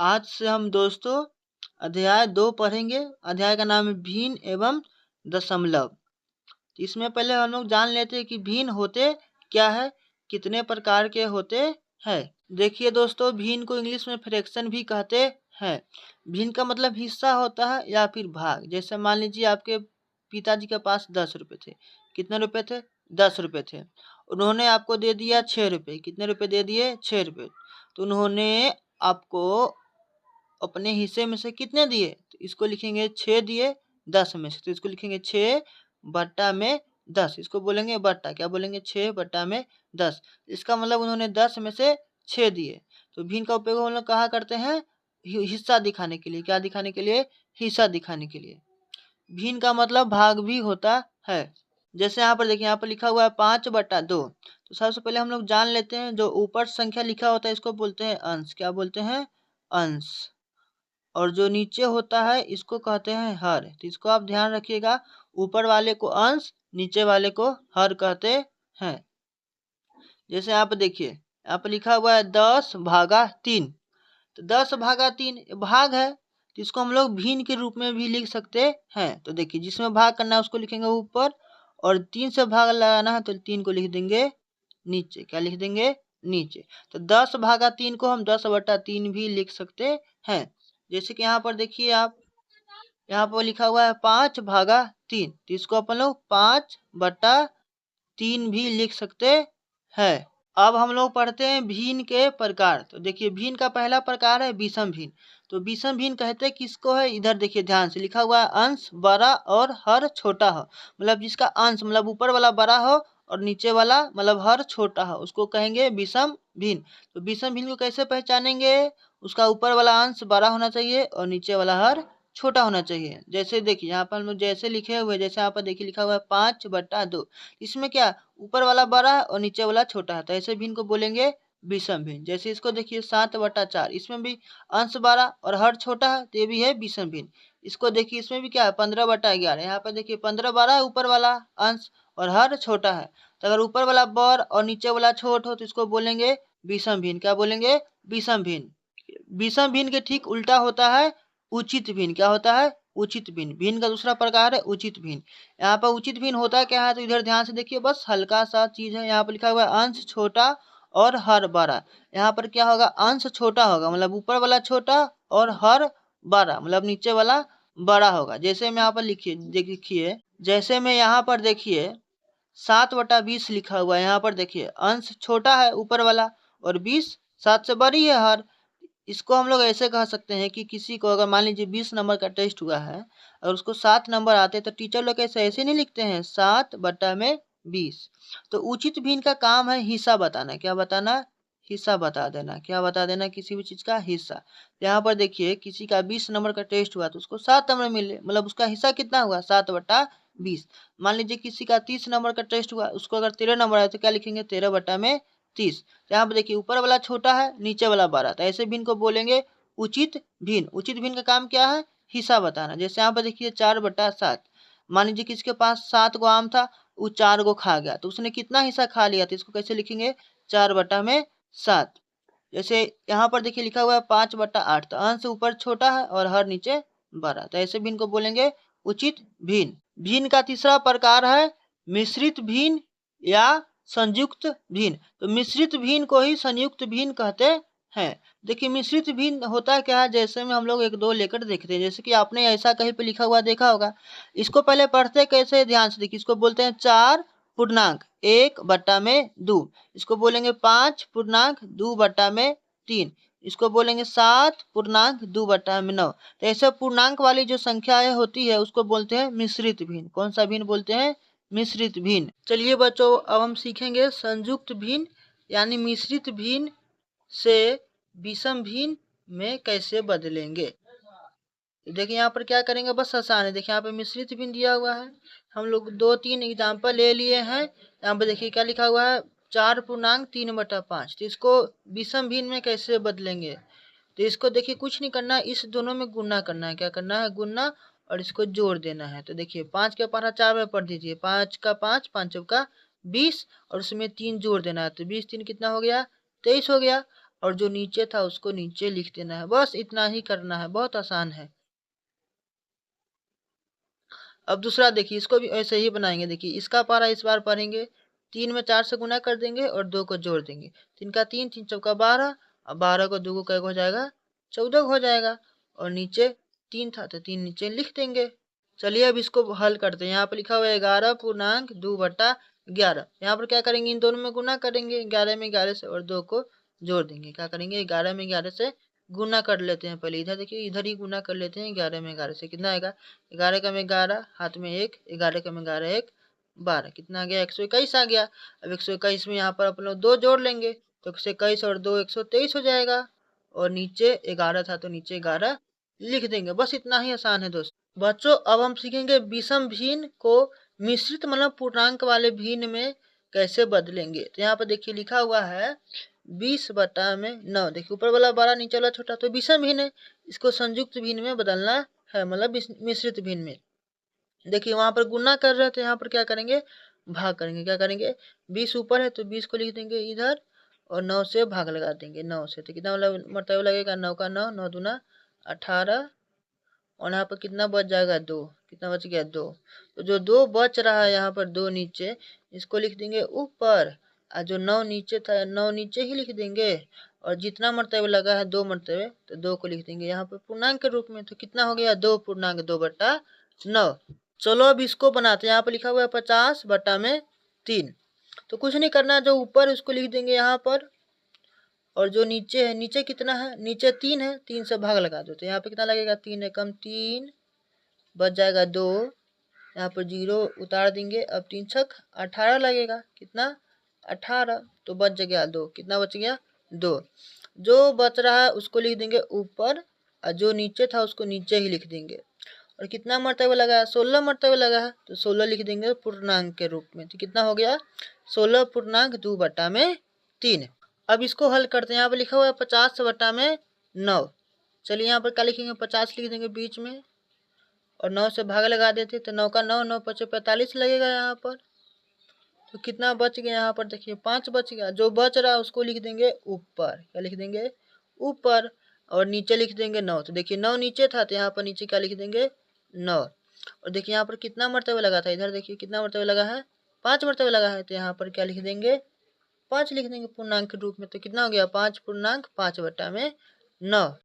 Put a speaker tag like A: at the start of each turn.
A: आज से हम दोस्तों अध्याय 2 पढ़ेंगे। अध्याय का नाम है भिन्न एवं दशमलव। इसमें पहले हम लोग जान लेते हैं कि भिन्न होते क्या है, कितने प्रकार के होते हैं। देखिए दोस्तों, भिन्न को इंग्लिश में फ्रैक्शन भी कहते हैं। भिन्न का मतलब हिस्सा होता है या फिर भाग। जैसे मान लीजिए आपके पिताजी के पास 10 रुपये थे। कितने रुपए थे? 10 रुपये थे। उन्होंने आपको दे दिया 6 रुपये। कितने रुपए दे दिए? 6 रुपये। तो उन्होंने आपको अपने हिस्से में से कितने दिए? तो इसको लिखेंगे 6 दिए 10 में से, तो इसको लिखेंगे 6 बट्टा में 10। इसको बोलेंगे बट्टा, क्या बोलेंगे? 6 बट्टा में 10। इसका मतलब उन्होंने 10 में से 6 दिए। तो भिन्न का उपयोग हम लोग कहाँ करते हैं? हिस्सा दिखाने के लिए। क्या दिखाने के लिए? हिस्सा दिखाने के लिए। भिन्न का मतलब भाग भी होता है। जैसे यहाँ पर देखिए, यहाँ पर लिखा हुआ है 5/2। तो सबसे पहले हम लोग जान लेते हैं, जो ऊपर संख्या लिखा होता है इसको बोलते हैं अंश। क्या बोलते हैं? अंश। और जो नीचे होता है इसको कहते हैं हर। तो इसको आप ध्यान रखिएगा, ऊपर वाले को अंश, नीचे वाले को हर कहते हैं। जैसे यहाँ पे देखिए, यहाँ पे लिखा हुआ है 10/3। तो 10/3 भाग है, तो इसको हम लोग भिन्न के रूप में भी लिख सकते हैं। तो देखिए, जिसमें भाग करना है उसको लिखेंगे ऊपर, और 3 से भाग लगाना है तो 3 को लिख देंगे नीचे। क्या लिख देंगे? नीचे। तो 10/3 को हम 10/3 भी लिख सकते हैं। जैसे कि यहाँ पर देखिए, आप यहाँ पर लिखा हुआ है 5/3, तो इसको अपन लोग 5/3 भी लिख सकते हैं। अब हम लोग पढ़ते हैं भिन्न के प्रकार। तो देखिए, भिन्न का पहला प्रकार है विषम भिन्न। तो विषम भिन्न कहते हैं किसको है? इधर देखिए ध्यान से, लिखा हुआ है अंश बड़ा और हर छोटा हो। मतलब जिसका अंश मतलब ऊपर वाला बड़ा हो और नीचे वाला मतलब हर छोटा हो, उसको कहेंगे विषम भिन्न। तो विषम भिन्न को कैसे पहचानेंगे? उसका ऊपर वाला अंश बड़ा होना चाहिए और नीचे वाला हर छोटा होना चाहिए। जैसे देखिए, यहाँ पर हम लोग जैसे लिखे हुए, जैसे यहाँ पर देखिए लिखा हुआ है 5/2। इसमें क्या ऊपर वाला बड़ा है और नीचे वाला छोटा है, तो ऐसे भिन्न को बोलेंगे विषम भिन्न। जैसे इसको देखिए 7/4, इसमें भी अंश बड़ा और हर छोटा है, तो ये भी है विषम भिन्न। इसको देखिए, इसमें भी क्या है 15/11। यहाँ पर देखिए 15 बड़ा है ऊपर वाला अंश और हर छोटा है। तो अगर ऊपर वाला बड़ और नीचे वाला छोट हो तो इसको बोलेंगे विषम भिन्न। क्या बोलेंगे? विषम भिन्न। विषम भिन्न के ठीक उल्टा होता है उचित भिन्न। क्या होता है? उचित भिन्न। भिन्न का दूसरा प्रकार है उचित भिन्न। यहाँ पर उचित भिन्न होता क्या है? तो इधर ध्यान से देखिए, बस हल्का सा चीज है। यहाँ पर लिखा हुआ है अंश छोटा और हर बड़ा। यहाँ पर क्या होगा? अंश छोटा होगा, मतलब ऊपर वाला छोटा, और हर बड़ा मतलब नीचे वाला बड़ा होगा। जैसे में यहाँ पर लिखिए, देखिए जैसे में यहाँ पर देखिए 7/20 लिखा हुआ है। यहाँ पर देखिए अंश छोटा है ऊपर वाला और 20 7 से बड़ी है हर। इसको हम लोग ऐसे कह सकते हैं कि किसी को अगर मान लीजिए 20 नंबर का टेस्ट हुआ है और उसको 7 नंबर आते हैं, तो टीचर लोग ऐसे नहीं लिखते हैं 7/20। तो उचित भिन्न का काम है हिस्सा बताना। क्या बताना? हिस्सा बता देना। क्या बता देना? किसी भी चीज का हिस्सा। यहाँ पर देखिए, किसी का 20 नंबर का टेस्ट हुआ तो उसको 7 नंबर मिले, मतलब उसका हिस्सा कितना हुआ? 7/20। मान लीजिए किसी का 30 नंबर का टेस्ट हुआ, उसको अगर 13 नंबर आए तो क्या लिखेंगे? 13/30। यहाँ पर देखिए ऊपर वाला छोटा है, नीचे वाला बड़ा, तो ऐसे भिन्न को बोलेंगे उचित भिन्न। उचित भिन्न का काम क्या है? हिस्सा बताना। जैसे यहाँ पर देखिए 4/7। मान लीजिए किसके पास 7 गो आम था, वो 4 गो खा गया, तो उसने कितना हिस्सा खा लिया? तो इसको कैसे लिखेंगे? 4/7। जैसे यहाँ पर देखिए लिखा हुआ है 5/8, तो अंश ऊपर छोटा है और हर नीचे बड़ा, तो ऐसे भिन्न को बोलेंगे उचित भिन्न। भिन्न का तीसरा प्रकार है मिश्रित भिन्न या संयुक्त भिन्न। तो मिश्रित भिन्न को ही संयुक्त भिन्न कहते हैं। देखिए मिश्रित भिन्न होता क्या है? जैसे में हम लोग 1 2 लेकर देखते हैं। जैसे कि आपने ऐसा कहीं पे लिखा हुआ देखा होगा। इसको पहले पढ़ते कैसे? ध्यान से देखिए, इसको बोलते हैं 4/1/2। इसको बोलेंगे 5/2/3। इसको बोलेंगे 7/2/9। तो ऐसे पूर्णांक वाली जो संख्याएं होती है उसको बोलते हैं मिश्रित भिन्न। कौन सा भिन्न बोलते हैं? मिश्रित भिन्न। चलिए बच्चों, अब हम सीखेंगे संयुक्त भिन्न यानी मिश्रित भिन्न से विषम भिन्न में कैसे बदलेंगे। देखिए यहाँ पर क्या करेंगे, बस आसान है। देखिए यहाँ पे मिश्रित भिन्न दिया हुआ है, हम लोग 2-3 एग्जाम्पल ले लिए हैं। यहाँ पे देखिए क्या लिखा हुआ है 4/3/5। तो इसको विषम भिन्न में कैसे बदलेंगे? तो इसको देखिए कुछ नहीं करना है, इस दोनों में गुना करना है। क्या करना है? गुना, और इसको जोड़ देना है। तो देखिए 5 का पारा 4 में पढ़ दीजिए, 5 का 5, 5 चौका 20, और उसमें 3 जोड़ देना है। तो 20 3 कितना हो गया? 23 हो गया। और जो नीचे था उसको नीचे लिख देना है। बस इतना ही करना है, बहुत आसान है। अब दूसरा देखिए, इसको भी ऐसे ही बनाएंगे। देखिए इसका पारा इस बार पढ़ेंगे, 3 में 4 से गुना कर देंगे और 2 को जोड़ देंगे। 3 का 3, 3 चौका 12, और 12 को 2 को कैसे हो जाएगा, 14 हो जाएगा। और नीचे 3 था तो 3 नीचे लिख देंगे। चलिए अब इसको हल करते हैं। यहाँ पर लिखा हुआ है 11 पूर्णांक 2/11। यहाँ पर क्या करेंगे, इन दोनों में गुना करेंगे, 11 में 11 से, और 2 को जोड़ देंगे। क्या करेंगे, 11 में 11 से गुना कर लेते हैं। पहले इधर देखिए, इधर ही गुना कर लेते हैं। 11 में 11 से कितना आएगा, 11 का में 11, हाथ में 1, 11 का में 11, 1 12, कितना आ गया, 121 आ गया। अब 121 में यहाँ पर अपन लोग 2 जोड़ लेंगे, तो 121 और 2 123 हो जाएगा। और नीचे 11 था तो नीचे 11 लिख देंगे। बस इतना ही आसान है दोस्त। बच्चों अब हम सीखेंगे विषम भिन्न को मिश्रित मतलब पूर्णांक वाले भिन्न में कैसे बदलेंगे। तो यहाँ पर देखिए लिखा हुआ है 20/9। देखिए ऊपर वाला बड़ा नीचे वाला छोटा, तो विषम भिन्न है, इसको संयुक्त भिन्न में बदलना है, मतलब मिश्रित भिन्न में। देखिए वहां पर गुना कर रहे थे, यहाँ पर क्या करेंगे, भाग करेंगे। क्या करेंगे, 20 ऊपर है तो 20 को लिख देंगे इधर, और 9 से भाग लगा देंगे। 9 से तो कितना मतलब मरतबा लगेगा, 9 का 9, 9 दूना 18, और यहाँ पर कितना बच जाएगा, 2। कितना बच गया, 2। तो जो 2 बच रहा है यहाँ पर, 2 नीचे, इसको लिख देंगे ऊपर, और जो 9 नीचे था 9 नीचे ही लिख देंगे। और जितना मरतबा लगा है 2 मरतबे, तो 2 को लिख देंगे यहाँ पर पूर्णांक के रूप में। तो कितना हो गया, 2/2/9। चलो अब इसको बनाते हैं। यहाँ पर लिखा हुआ है 50/3। तो कुछ नहीं करना, जो ऊपर उसको लिख देंगे यहाँ पर, और जो नीचे है, नीचे कितना है, नीचे 3 है, 3 से भाग लगा दो। तो यहाँ पे कितना लगेगा, 3 एकम 3, बच जाएगा 2, यहाँ पर 0 उतार देंगे। अब 3 छक 18 लगेगा, कितना, 18। तो बच गया 2, कितना बच गया, 2। जो बच रहा है उसको लिख देंगे ऊपर, और जो नीचे था उसको नीचे ही लिख देंगे। और कितना मरतबा लगा है, 16 मरतबा लगा है, तो 16 लिख देंगे पूर्णांक के रूप में। तो कितना हो गया, 16/2/3। अब इसको हल करते हैं। यहाँ पर लिखा हुआ है 50/9। चलिए यहाँ पर क्या लिखेंगे, 50 लिख देंगे बीच में, और 9 से भाग लगा देते, तो 9 का 9, 9 5 45 लगेगा यहाँ पर। तो कितना बच गया, यहाँ पर देखिए 5 बच गया। जो बच रहा है उसको लिख देंगे ऊपर। क्या लिख देंगे, ऊपर, और नीचे लिख देंगे 9। तो देखिए 9 नीचे था, तो यहाँ पर नीचे क्या लिख देंगे, 9। और देखिए यहाँ पर कितना मरतबा लगा था, इधर देखिए कितना मरतबा लगा है, 5 मरतबा लगा है। तो यहाँ पर क्या लिख देंगे, 5 लिख देंगे पूर्णांक के रूप में। तो कितना हो गया, 5/5/9।